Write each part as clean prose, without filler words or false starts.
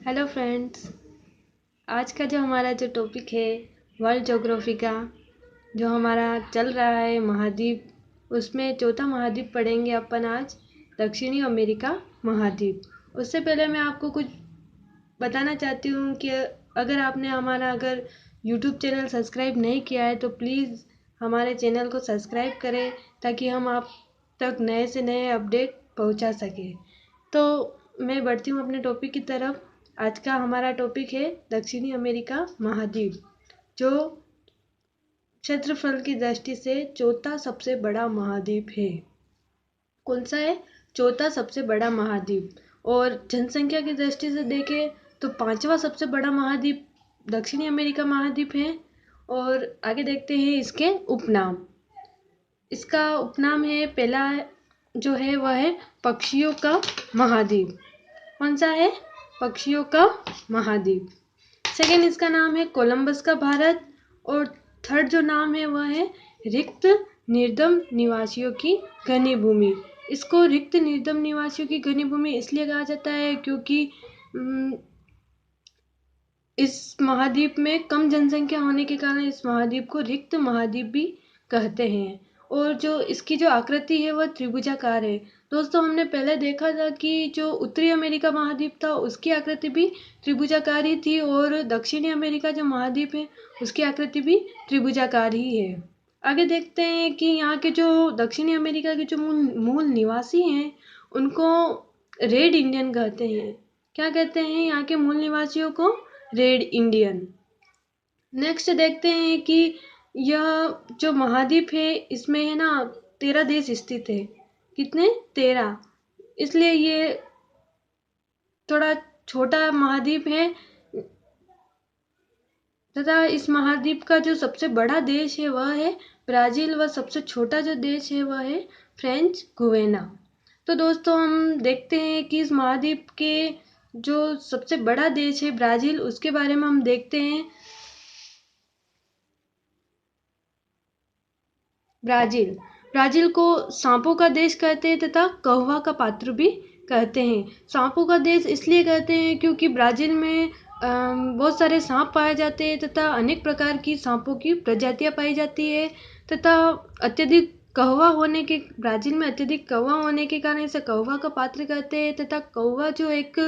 Hello friends. आज का जो हमारा टॉपिक है वर्ल्ड ज्योग्राफी का, जो हमारा चल रहा है महाद्वीप, उसमें चौथा महाद्वीप पढ़ेंगे अपन आज, दक्षिणी अमेरिका महाद्वीप। उससे पहले मैं आपको कुछ बताना चाहती हूँ कि अगर यूट्यूब चैनल सब्सक्राइब नहीं किया है तो प्लीज़ हमारे चैनल को सब्सक्राइब करें, ताकि हम आप तक नए से नए अपडेट पहुँचा सकें। तो मैं बढ़ती हूँ अपने टॉपिक की तरफ। आज का हमारा टॉपिक है दक्षिणी अमेरिका महाद्वीप, जो क्षेत्रफल की दृष्टि से चौथा सबसे बड़ा महाद्वीप है। कौन सा है? चौथा सबसे बड़ा महाद्वीप। और जनसंख्या की दृष्टि से देखें तो पांचवा सबसे बड़ा महाद्वीप दक्षिणी अमेरिका महाद्वीप है। और आगे देखते हैं इसके उपनाम। इसका उपनाम है, पहला जो है वह है पक्षियों का महाद्वीप। कौन सा है? पक्षियों का महाद्वीप। सेकेंड इसका नाम है कोलंबस का भारत। और थर्ड जो नाम है वह है रिक्त निर्दम निवासियों की घनी भूमि। इसको रिक्त निर्दम निवासियों की घनी भूमि इसलिए कहा जाता है क्योंकि इस महाद्वीप में कम जनसंख्या होने के कारण इस महाद्वीप को रिक्त महाद्वीप भी कहते हैं। और जो इसकी जो आकृति है वह त्रिभुजाकार है। दोस्तों, हमने पहले देखा था कि जो उत्तरी अमेरिका महाद्वीप था उसकी आकृति भी त्रिभुजाकार ही थी, और दक्षिणी अमेरिका जो महाद्वीप है उसकी आकृति भी त्रिभुजाकार ही है। आगे देखते हैं कि यहाँ के जो दक्षिणी अमेरिका के जो मूल निवासी हैं उनको रेड इंडियन कहते हैं। क्या कहते हैं यहाँ के मूल निवासियों को? Red Indian. नेक्स्ट देखते हैं कि यह जो महाद्वीप है इसमें है ना 13 देश स्थित है। कितने? 13। इसलिए ये थोड़ा छोटा महाद्वीप है, तथा इस महाद्वीप का जो सबसे बड़ा देश है वह है ब्राज़ील, व सबसे छोटा जो देश है वह है फ्रेंच गुयाना। तो दोस्तों, हम देखते हैं कि इस महाद्वीप के जो सबसे बड़ा देश है ब्राज़ील, उसके बारे में हम देखते हैं। ब्राज़ील को सांपों का देश कहते हैं तथा कहवा का पात्र भी कहते हैं। सांपों का देश इसलिए कहते हैं क्योंकि ब्राज़ील में बहुत सारे सांप पाए जाते हैं तथा अनेक प्रकार की सांपों की प्रजातियां पाई जाती है, तथा अत्यधिक कहवा होने के ब्राज़ील में अत्यधिक कहवा होने के कारण इसे कहवा का पात्र कहते हैं। तथा कहवा जो एक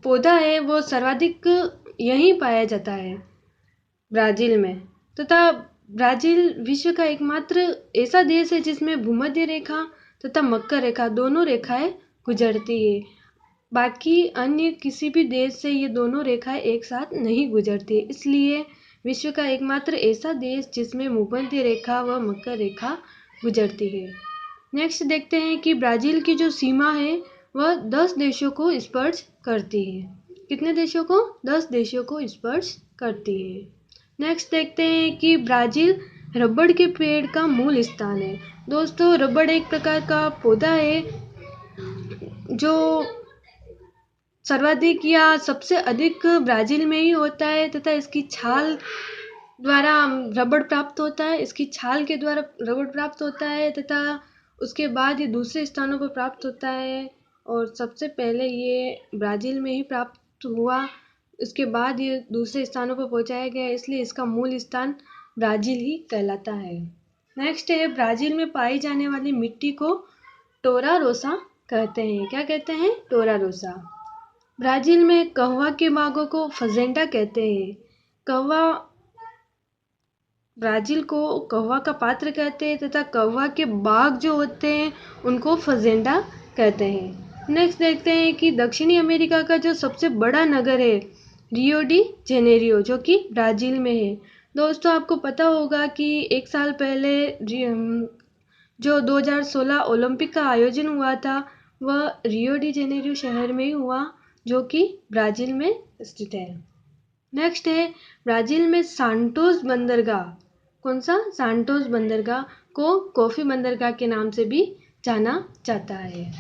पौधा है वो सर्वाधिक यहीं पाया जाता है ब्राज़ील में। तथा ब्राज़ील विश्व का एकमात्र ऐसा देश है जिसमें भूमध्य रेखा तथा मकर रेखा दोनों रेखाएं गुजरती है। बाकी अन्य किसी भी देश से ये दोनों रेखाएं एक साथ नहीं गुजरती है। इसलिए विश्व का एकमात्र ऐसा देश जिसमें भूमध्य रेखा व मकर रेखा गुजरती है। नेक्स्ट देखते हैं कि ब्राज़ील की जो सीमा है वह 10 देशों को स्पर्श करती है। कितने देशों को? 10 देशों को स्पर्श करती है। नेक्स्ट देखते हैं कि ब्राज़ील रबड़ के पेड़ का मूल स्थान है। दोस्तों, रबड़ एक प्रकार का पौधा है जो सर्वाधिक या सबसे अधिक ब्राज़ील में ही होता है, तथा इसकी छाल द्वारा रबड़ प्राप्त होता है। इसकी छाल के द्वारा रबड़ प्राप्त होता है तथा उसके बाद ये दूसरे स्थानों पर प्राप्त होता है, और सबसे पहले ये ब्राज़ील में ही प्राप्त हुआ, इसके बाद ये दूसरे स्थानों पर पहुंचाया गया, इसलिए इसका मूल स्थान ब्राज़ील ही कहलाता है। नेक्स्ट है, ब्राज़ील में पाई जाने वाली मिट्टी को टोरा रोसा कहते हैं। क्या कहते हैं? टोरा रोसा। ब्राज़ील में कहवा के बागों को फजेंडा कहते हैं। कहवा ब्राज़ील को कहवा का पात्र कहते हैं तथा कहवा के बाग जो होते हैं उनको फजेंडा कहते हैं। नेक्स्ट देखते हैं कि दक्षिणी अमेरिका का जो सबसे बड़ा नगर है रियो डी जेनेरियो, जो कि ब्राज़ील में है। दोस्तों, आपको पता होगा कि एक साल पहले जो 2016 ओलंपिक का आयोजन हुआ था वह रियो डी जेनेरियो शहर में ही हुआ, जो कि ब्राज़ील में स्थित है। नेक्स्ट है, ब्राज़ील में सांटोस बंदरगाह। कौन सा? सांटोस बंदरगाह को कॉफ़ी बंदरगाह के नाम से भी जाना जाता है।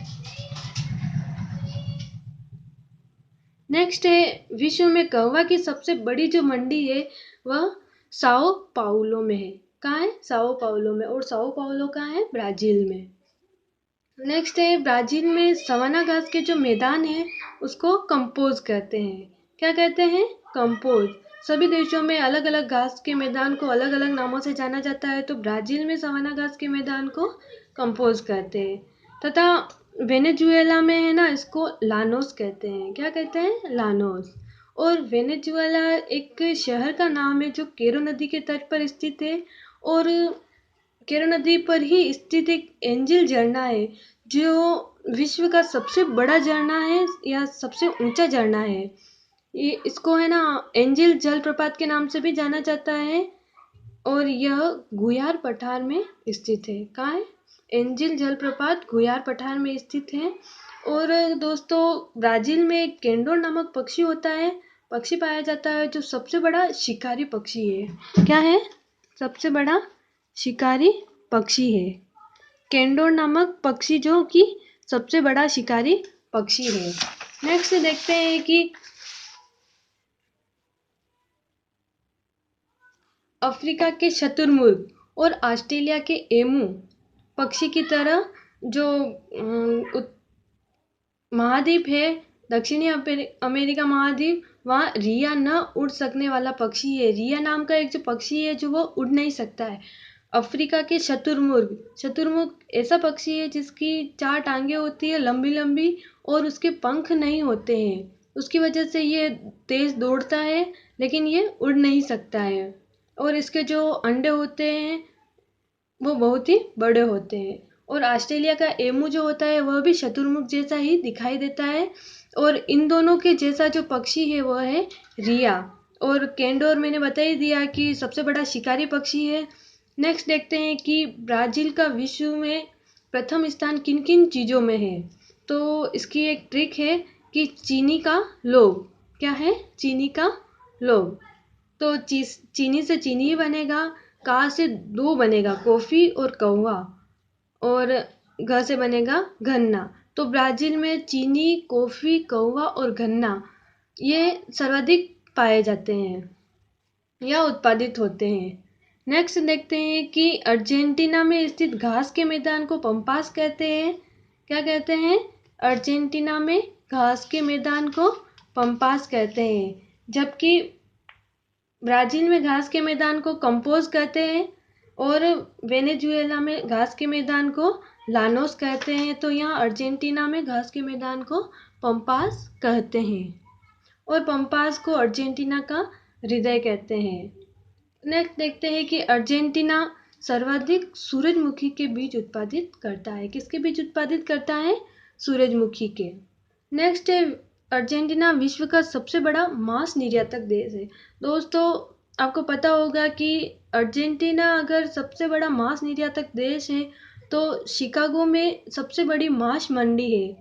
नेक्स्ट है, विश्व में कहवा की सबसे बड़ी जो मंडी है वह साओ पाउलो में है। कहाँ है? साओ पाउलो में। और साओ पाउलो कहाँ है? ब्राज़ील में। नेक्स्ट है ब्राज़ील में सवाना घास के जो मैदान है उसको कंपोज कहते हैं। क्या कहते हैं? कंपोज। सभी देशों में अलग अलग घास के मैदान को अलग अलग नामों से जाना जाता है, तो ब्राज़ील में सवाना घास के मैदान को कंपोज कहते हैं। तथा वेनेजुएला में है ना, इसको लानोस कहते हैं। क्या कहते हैं? लानोस। और वेनेजुएला एक शहर का नाम है जो केरो नदी के तट पर स्थित है, और केरो नदी पर ही स्थित एक एंजल झरना है जो विश्व का सबसे बड़ा झरना है या सबसे ऊंचा झरना है। ये इसको है ना एंजल जलप्रपात के नाम से भी जाना जाता है, और यह गुयार पठार में स्थित है। कहाँ है? एंजल जलप्रपात गुयार पठार में स्थित है। और दोस्तों, ब्राज़ील में एक केंडोर नामक पक्षी होता है, पक्षी पाया जाता है जो सबसे बड़ा शिकारी पक्षी है। क्या है? सबसे बड़ा शिकारी पक्षी है केंडोर नामक पक्षी, जो कि सबसे बड़ा शिकारी पक्षी है। नेक्स्ट देखते हैं कि अफ्रीका के शुतुरमुर्ग और ऑस्ट्रेलिया के एमू पक्षी की तरह जो महाद्वीप है, दक्षिणी अमेरिका महाद्वीप, वहाँ रिया न उड़ सकने वाला पक्षी है। रिया नाम का एक जो पक्षी है जो वो उड़ नहीं सकता है। अफ्रीका के शुतुरमुर्ग ऐसा पक्षी है जिसकी 4 टांगे होती है लंबी लंबी, और उसके पंख नहीं होते हैं। उसकी वजह से ये तेज दौड़ता है, लेकिन ये उड़ नहीं सकता है। और इसके जो अंडे होते हैं वो बहुत ही बड़े होते हैं। और ऑस्ट्रेलिया का एमू जो होता है वह भी शुतुरमुर्ग जैसा ही दिखाई देता है। और इन दोनों के जैसा जो पक्षी है वह है रिया। और केंडोर मैंने बता ही दिया कि सबसे बड़ा शिकारी पक्षी है। नेक्स्ट देखते हैं कि ब्राज़ील का विश्व में प्रथम स्थान किन किन चीज़ों में है। तो इसकी एक ट्रिक है कि चीनी का लोभ। क्या है? चीनी का लोभ। तो चीनी से चीनी ही बनेगा, का से दो बनेगा कॉफ़ी और कौवा, और घ से बनेगा गन्ना। तो ब्राज़ील में चीनी, कॉफ़ी, कौवा और गन्ना ये सर्वाधिक पाए जाते हैं या उत्पादित होते हैं। नेक्स्ट देखते हैं कि अर्जेंटीना में स्थित घास के मैदान को पंपास कहते हैं। क्या कहते हैं? अर्जेंटीना में घास के मैदान को पंपास कहते हैं, जबकि ब्राज़ील में घास के मैदान को कंपोज कहते हैं, और वेनेजुएला में घास के मैदान को लानोस कहते हैं। तो यहाँ अर्जेंटीना में घास के मैदान को पंपास कहते हैं, और पंपास को अर्जेंटीना का हृदय कहते हैं। नेक्स्ट देखते हैं कि अर्जेंटीना सर्वाधिक सूरजमुखी के बीज उत्पादित करता है। किसके बीज उत्पादित करता है? सूरजमुखी के। नेक्स्ट है अर्जेंटीना विश्व का सबसे बड़ा मांस निर्यातक देश है। दोस्तों, आपको पता होगा कि अर्जेंटीना अगर सबसे बड़ा मांस निर्यातक देश है तो शिकागो में सबसे बड़ी मांस मंडी है।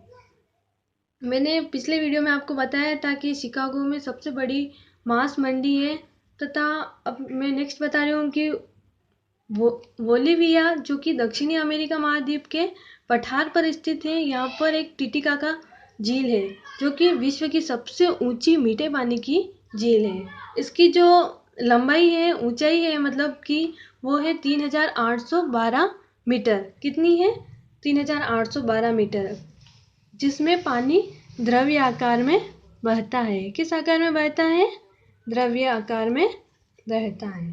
मैंने पिछले वीडियो में आपको बताया था कि शिकागो में सबसे बड़ी मांस मंडी है। तथा अब मैं नेक्स्ट बता रही हूँ कि बोलिविया, जो कि दक्षिणी अमेरिका महाद्वीप के पठार पर स्थित है, यहाँ पर एक टिटिकाका झील है जो कि विश्व की सबसे ऊंची मीठे पानी की झील है। इसकी जो लंबाई है, ऊंचाई है, मतलब कि वो है 3812 मीटर। कितनी है? 3812 मीटर, जिसमें पानी द्रव्य आकार में बहता है। किस आकार में बहता है? द्रव्य आकार में बहता है।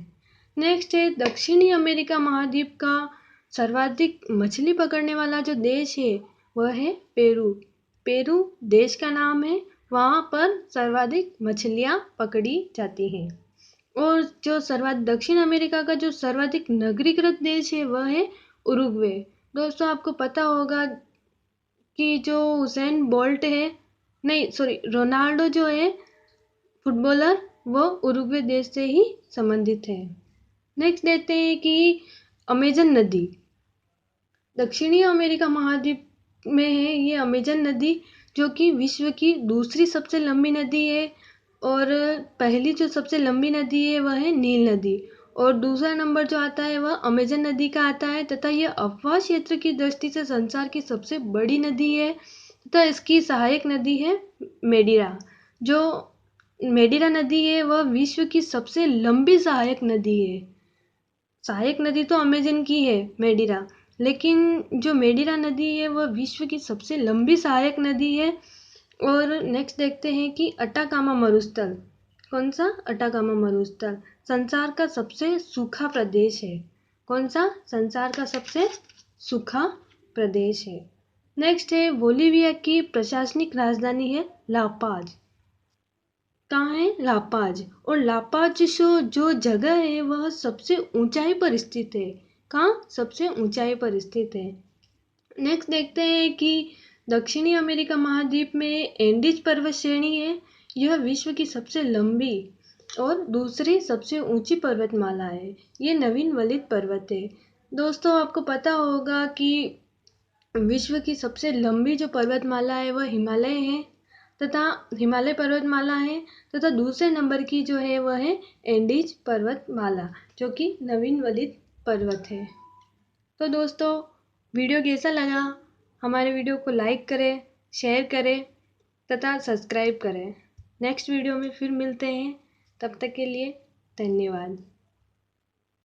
नेक्स्ट है दक्षिणी अमेरिका महाद्वीप का सर्वाधिक मछली पकड़ने वाला जो देश है वह है पेरू। पेरू देश का नाम है, वहाँ पर सर्वाधिक मछलियाँ पकड़ी जाती हैं। और जो दक्षिण अमेरिका का जो सर्वाधिक नगरीकृत देश है वह है उरुग्वे। दोस्तों, आपको पता होगा कि जो हुसैन बोल्ट है, नहीं सॉरी, रोनाल्डो जो है फुटबॉलर, वो उरुग्वे देश से ही संबंधित है। नेक्स्ट देखते हैं कि अमेजन नदी दक्षिणी अमेरिका महाद्वीप में है। ये अमेजन नदी जो कि विश्व की दूसरी सबसे लंबी नदी है, और पहली जो सबसे लंबी नदी है वह है नील नदी, और दूसरा नंबर जो आता है वह अमेजन नदी का आता है। तथा यह अफवाह क्षेत्र की दृष्टि से संसार की सबसे बड़ी नदी है। तथा इसकी सहायक नदी है मेडिरा। जो मेडिरा नदी है वह विश्व की सबसे लंबी सहायक नदी है। सहायक नदी तो अमेजन की है मेडिरा, लेकिन जो मेडिरा नदी है वह विश्व की सबसे लंबी सहायक नदी है। और नेक्स्ट देखते हैं कि अटाकामा मरुस्थल, कौन सा? अटाकामा मरुस्थल संसार का सबसे सूखा प्रदेश है। कौन सा? संसार का सबसे सूखा प्रदेश है। नेक्स्ट है बोलीविया की प्रशासनिक राजधानी है लापाज। कहाँ है? लापाज। और लापाज जो जगह है वह सबसे ऊंचाई पर स्थित है। कहाँ? सबसे ऊंचाई पर स्थित है। नेक्स्ट देखते हैं कि दक्षिणी अमेरिका महाद्वीप में एंडीज पर्वत श्रेणी है। यह विश्व की सबसे लंबी और दूसरी सबसे ऊंची पर्वतमाला है। ये नवीन वलित पर्वत है। दोस्तों आपको पता होगा कि विश्व की सबसे लंबी जो पर्वतमाला है वह हिमालय है, तथा हिमालय पर्वतमाला है, तथा दूसरे नंबर की जो है वह है एंडीज पर्वतमाला, जो कि नवीन वलित पर्वत है। तो दोस्तों वीडियो कैसा लगा? हमारे वीडियो को लाइक करें, शेयर करें तथा सब्सक्राइब करें। नेक्स्ट वीडियो में फिर मिलते हैं, तब तक के लिए धन्यवाद।